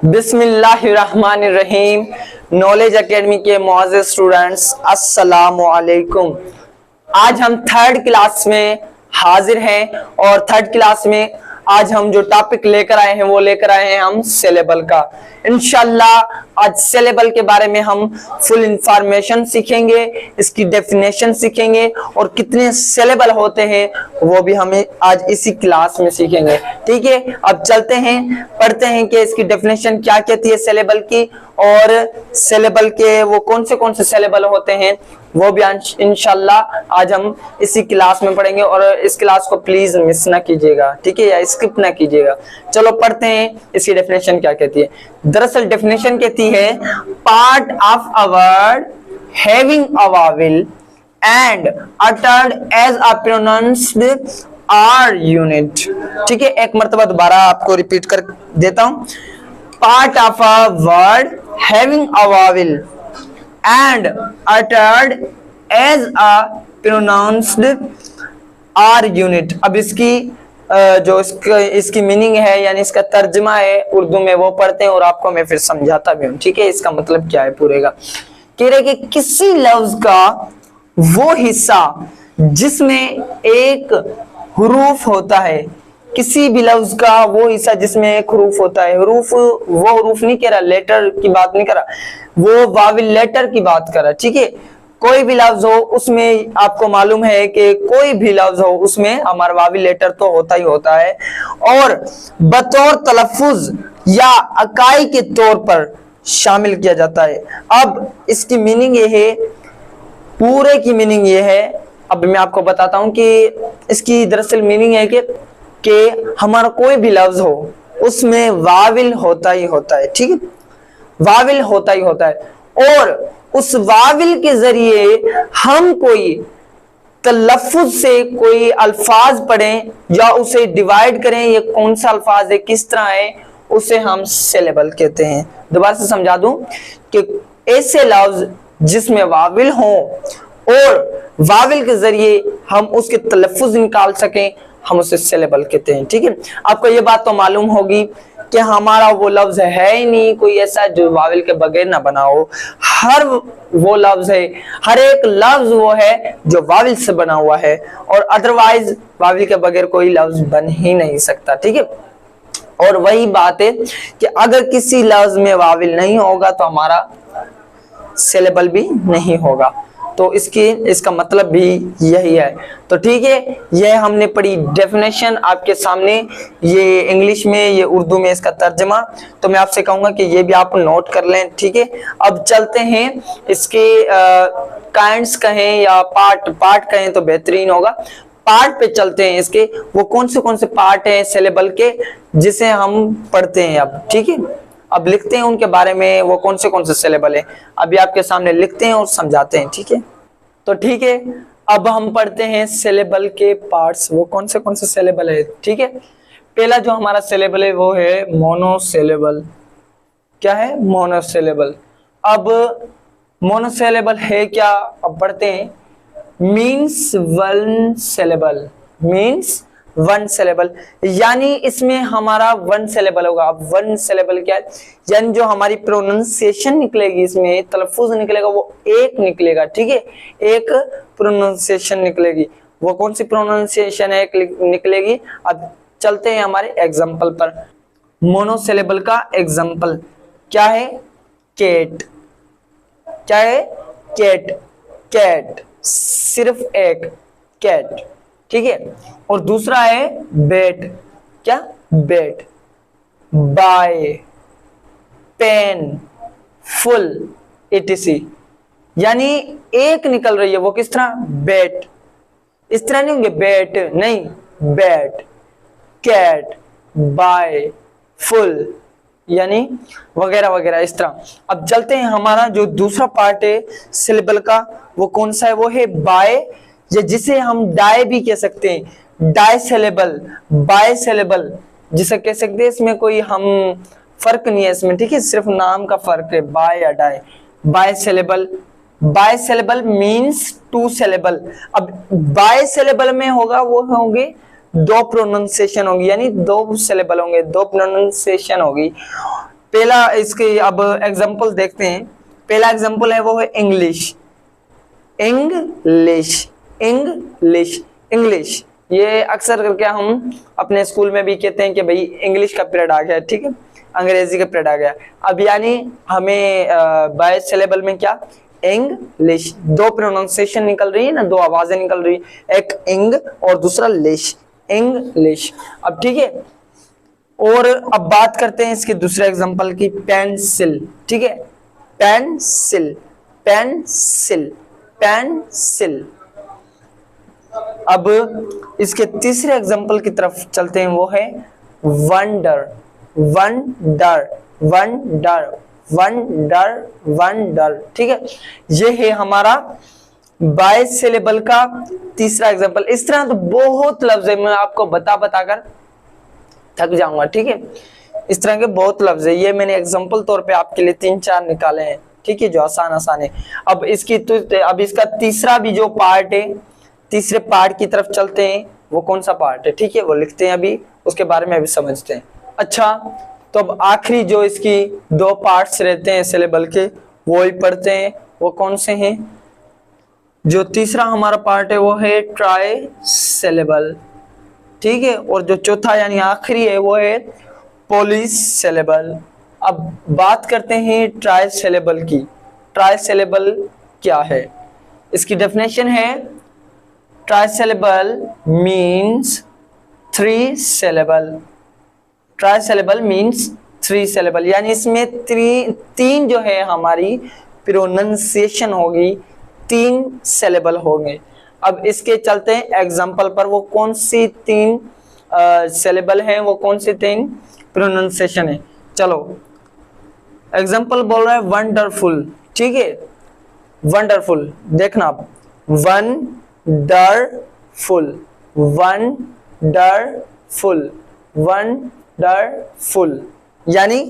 बिस्मिल्लाहिर्रहमानिर्रहीम। Knowledge academy के मुअज़्ज़िज़ students, अस्सलामु अलैकुम। आज हम थर्ड क्लास में हाजिर हैं और थर्ड क्लास में आज हम जो टॉपिक लेकर आए हैं वो लेकर आए हैं हम सिलेबल का। इंशाल्लाह आज सिलेबल के बारे में हम फुल इंफॉर्मेशन सीखेंगे, इसकी डेफिनेशन सीखेंगे और कितने सिलेबल होते हैं वो भी हमें आज इसी क्लास में सीखेंगे। ठीक है, अब चलते हैं, पढ़ते हैं कि इसकी डेफिनेशन क्या कहती है सिलेबल की और सिलेबल के वो कौन से सिलेबल होते हैं वो भी इंशाल्लाह आज हम इसी क्लास में पढ़ेंगे और इस क्लास को प्लीज मिस ना कीजिएगा, ठीक है, या स्किप ना कीजिएगा। चलो पढ़ते हैं इसकी डेफिनेशन क्या कहती है। दरअसल डेफिनेशन कहती है part of a word having a vowel and uttered as a pronounced or unit. ठीक है, एक मरतबा दोबारा आपको रिपीट कर देता हूं। Part of a word having a Wavell and uttered as a pronounced R unit। अब इसकी जो इसकी मीनिंग है यानी इसका तर्जमा है उर्दू में वो पढ़ते हैं और आपको मैं फिर समझाता भी हूँ। ठीक है, इसका मतलब क्या है पूरे का। कह रहे कि किसी लफ्ज का वो हिस्सा जिसमें एक हुरूफ होता है, किसी भी लफ्ज का वो हिस्सा जिसमें एक हुरूफ होता है, हुरूफ वो हुरूफ नहीं कह रहा, लेटर की बात नहीं कर रहा, वो वाविल लेटर की बात कर रहा। ठीक है, कोई भी लफ्ज हो उसमें आपको मालूम है कि कोई भी लफ्ज हो उसमें हमारा वाविल लेटर तो होता ही होता है और बतौर तलफ्फुज या अकाई के तौर पर शामिल किया जाता है। अब इसकी मीनिंग ये है, पूरे की मीनिंग ये है, अब मैं आपको बताता हूं कि इसकी दरअसल मीनिंग है कि हमारा कोई भी लफ्ज हो उसमें वाविल होता ही होता है। ठीक है, वाविल होता ही होता है और उस वाविल के जरिए हम कोई तलफ्फुज से कोई अल्फाज पढ़ें या उसे डिवाइड करें, ये कौन सा अल्फाज है, किस तरह है, उसे हम सिलेबल कहते हैं। दोबारा से समझा दूं कि ऐसे लफ्ज जिसमें वाविल हो और वाविल के जरिए हम उसके तलफ्फुज निकाल सकें, हम उसे सिलेबल कहते हैं। ठीक है, आपको ये बात तो मालूम होगी कि हमारा वो लफ्ज है ही नहीं कोई ऐसा जो वाविल के बगैर ना बना हो। हर वो लफ्ज है, हर एक लफ्ज वो है जो वाविल से बना हुआ है और अदरवाइज वाविल के बगैर कोई लफ्ज बन ही नहीं सकता। ठीक है, और वही बात है कि अगर किसी लफ्ज में वाविल नहीं होगा तो हमारा सिलेबल भी नहीं होगा, तो इसका मतलब भी यही है। तो ठीक है, यह हमने पढ़ी डेफिनेशन आपके सामने, ये इंग्लिश में, ये उर्दू में इसका तर्जमा। तो मैं आपसे कहूंगा कि ये भी आप नोट कर लें। ठीक है, अब चलते हैं इसके काइंड्स कहें या पार्ट कहें तो बेहतरीन होगा। पार्ट पे चलते हैं, इसके वो कौन से पार्ट हैं सिलेबल के जिसे हम पढ़ते हैं अब। ठीक है, अब लिखते हैं उनके बारे में, वो कौन से सिलेबल है अभी आपके सामने लिखते हैं और समझाते हैं। ठीक है, तो ठीक है, अब हम पढ़ते हैं सिलेबल के पार्ट्स, वो कौन से सिलेबल है। ठीक है, पहला जो हमारा सिलेबल है वो है मोनोसिलेबल। क्या है? मोनोसिलेबल। अब मोनोसिलेबल है क्या, अब पढ़ते हैं। Means one syllable, means one syllable, यानी इसमें हमारा वन सिलेबल होगा। अब वन सिलेबल क्या है, यानी जो हमारी प्रोनाउंसिएशन निकलेगी, इसमें तलफ्फुज निकलेगा वो एक निकलेगा। ठीक है, एक प्रोनाउंसिएशन निकलेगी, वो कौन सी प्रोनाउंसिएशन है निकलेगी। अब चलते हैं हमारे एग्जांपल पर। मोनोसिलेबल का एग्जांपल क्या है? कैट। क्या है? कैट। कैट सिर्फ एक, कैट। ठीक है, और दूसरा है बेट। क्या? बेट। बाय, पेन, फुल, etc, यानी एक निकल रही है, वो किस तरह? बेट। इस तरह नहीं होंगे बेट, नहीं, बेट, कैट, बाय, फुल, यानी वगैरह वगैरह इस तरह। अब चलते हैं, हमारा जो दूसरा पार्ट है सिलेबल का वो कौन सा है? वो है बाय, या जिसे हम डाई भी कह सकते हैं, डाई सिलेबल, बाय सिलेबल जिसे कह सकते हैं। इसमें कोई हम फर्क नहीं है इसमें, ठीक है, सिर्फ नाम का फर्क है, बाय या di. Bi syllable, bi syllable means two syllable. अब बाय सिलेबल में होगा वो होंगे दो प्रोनाउंसिएशन होगी, यानी दो सिलेबल होंगे, दो प्रोनाउंसिएशन होगी। पहला इसके अब एग्जांपल देखते हैं। पहला एग्जांपल है वो है इंग्लिश, इंग्लिश, इंग्लिश, इंग्लिश। ये अक्सर करके हम अपने स्कूल में भी कहते हैं कि भाई इंग्लिश का पीरियड आ गया, ठीक है, अंग्रेजी का पीरियड आ गया। अब यानी हमें बाय सिलेबल में क्या, इंग्लिश, दो प्रोनाउंसिएशन निकल रही है ना, दो आवाजें निकल रही है, एक इंग और दूसरा लिश, इंग्लिश। अब ठीक है, और अब बात करते हैं इसके दूसरे एग्जांपल की, पेंसिल, ठीक है, पेंसिल, पेंसिल, पेंसिल। अब इसके तीसरे एग्जांपल की तरफ चलते हैं, वो है wonder, wonder, wonder, wonder, wonder, ठीक है। ये है हमारा बाय सिलेबल का तीसरा एग्जांपल। इस तरह तो बहुत लफ्ज है, मैं आपको बता बताकर थक जाऊंगा, ठीक है। इस तरह के बहुत लफ्ज है, ये मैंने एग्जांपल तौर पे आपके लिए 3-4 निकाले हैं, ठीक है, जो आसान आसान है। अब अब इसका तीसरा भी जो पार्ट है, तीसरे पार्ट की तरफ चलते हैं, वो कौन सा पार्ट है, ठीक है, वो लिखते हैं अभी, उसके बारे में अभी समझते हैं। अच्छा, तो अब आखिरी जो इसकी दो पार्ट्स रहते हैं सिलेबल के, वो ही पढ़ते हैं। वो कौन से हैं? जो तीसरा हमारा पार्ट है वो है ट्राई सिलेबल, ठीक है, और जो चौथा यानी आखिरी है वो है पॉलिश सिलेबल। अब बात करते हैं ट्राई सिलेबल की। ट्राई सिलेबल क्या है? इसकी डेफिनेशन है, ट्राइसिलेबल मीन्स 3 सिलेबल। ट्राइसिलेबल मीन्स 3 सिलेबल, यानी इसमें तीन जो है हमारी प्रोनाउंसिएशन होगी, 3 सिलेबल होंगे। अब इसके चलते हैं एग्जाम्पल पर, वो कौन सी 3 सिलेबल हैं, वो कौन सी 3 प्रोनाउंसिएशन है। चलो एग्जाम्पल बोल रहा है वंडरफुल, ठीक है, वंडरफुल, देखना आप, वंडरफुल, वंडरफुल, वंडरफुल, यानी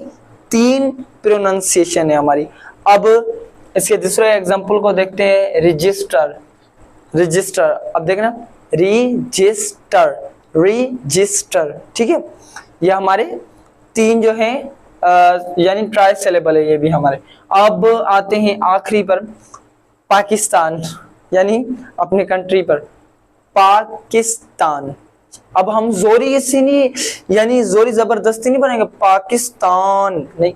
3 प्रोनाउंसिएशन है हमारी। अब इसके दूसरे एग्जांपल को देखते हैं, रजिस्टर, रजिस्टर। अब देखना, रजिस्टर, रजिस्टर, ठीक है, ये हमारे 3 जो है यानी ट्राई सिलेबल है ये भी हमारे। अब आते हैं आखिरी पर, पाकिस्तान, यानी अपने कंट्री पर, पाकिस्तान। अब हम जोरी ऐसे नहीं, यानी जोरी जबरदस्ती नहीं बनेंगे, पाकिस्तान नहीं,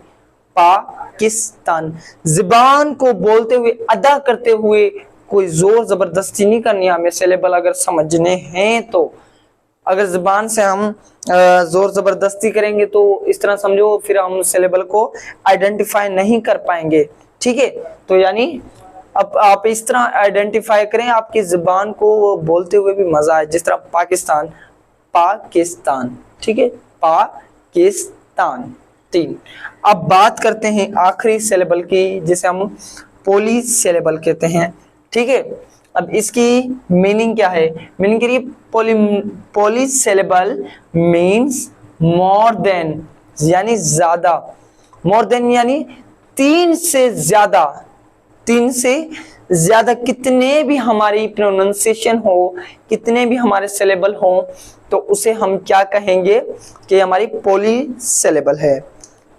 पाकिस्तान। जुबान को बोलते हुए, अदा करते हुए, कोई जोर जबरदस्ती नहीं करनी हमें सिलेबल अगर समझने हैं तो। अगर जुबान से हम जोर जबरदस्ती करेंगे तो इस तरह समझो फिर हम सिलेबल को आइडेंटिफाई नहीं कर पाएंगे, ठीक है। तो यानी अब आप इस तरह आइडेंटिफाई करें, आपकी जुबान को बोलते हुए भी मजा आए, जिस तरह पाकिस्तान, पाकिस्तान, ठीक है, पाकिस्तान, 3। अब बात करते हैं आखिरी सिलेबल की, जिसे हम पॉली सिलेबल कहते हैं, ठीक है। अब इसकी मीनिंग क्या है? मीनिंग करिए, poly syllable means more than, यानी ज्यादा, मोर देन यानी 3 से ज्यादा, 3 से ज्यादा कितने भी हमारी प्रोनाउंसिएशन हो, कितने भी हमारे सिलेबल हो, तो उसे हम क्या कहेंगे कि हमारी पॉली सिलेबल है,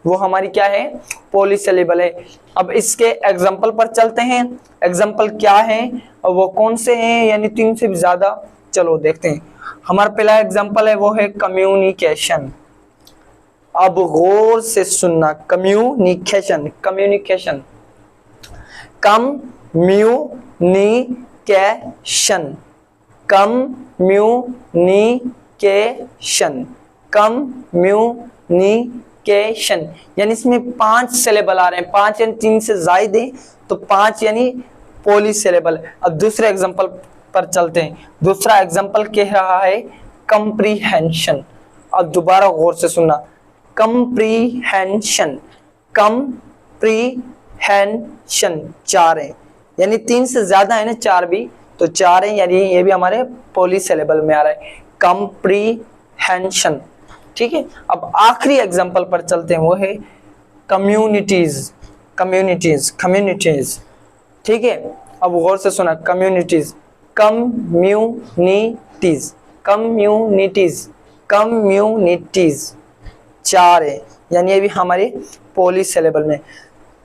वो हमारी क्या है, पॉली सिलेबल है। अब इसके एग्जाम्पल पर चलते हैं, एग्जाम्पल क्या है और वो कौन से हैं, यानी 3 से भी ज्यादा। चलो देखते हैं। हमारा पहला एग्जाम्पल है वो है कम्युनिकेशन। अब गौर से सुनना, communication, communication, communication, communication, communication, यानी इसमें 5 सिलेबल आ रहे हैं, 5 यानी 3 से ज्यादा है तो 5 यानी पॉली सिलेबल। अब दूसरे एग्जांपल पर चलते हैं। दूसरा एग्जांपल कह रहा है कंप्रीहेंशन। अब दोबारा गौर से सुनना, कंप्रीहेंशन, कंप्रीहेंशन, 4 है, यानी 3 से ज्यादा है ना, 4 भी, तो 4 है, यानी ये भी हमारे पॉली सिलेबल में आ रहा है, कंप्रीहेंशन, ठीक है। अब आखिरी एग्जांपल पर चलते हैं, वो है कम्युनिटीज, कम्युनिटीज, कम्युनिटीज, ठीक है। अब गौर से सुना, कम्युनिटीज, कम्युनिटीज, कम्युनिटीज, कम्युनिटीज, 4 है, यानी ये भी हमारे पॉली सिलेबल में।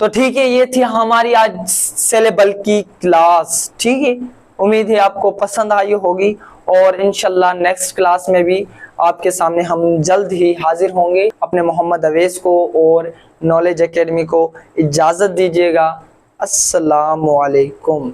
तो ठीक है, ये थी हमारी आज सिलेबल की क्लास। ठीक है, उम्मीद है आपको पसंद आई होगी और इंशाल्लाह नेक्स्ट क्लास में भी आपके सामने हम जल्द ही हाजिर होंगे। अपने मोहम्मद अवैस को और नॉलेज एकेडमी को इजाज़त दीजिएगा। अस्सलामु अलैकुम।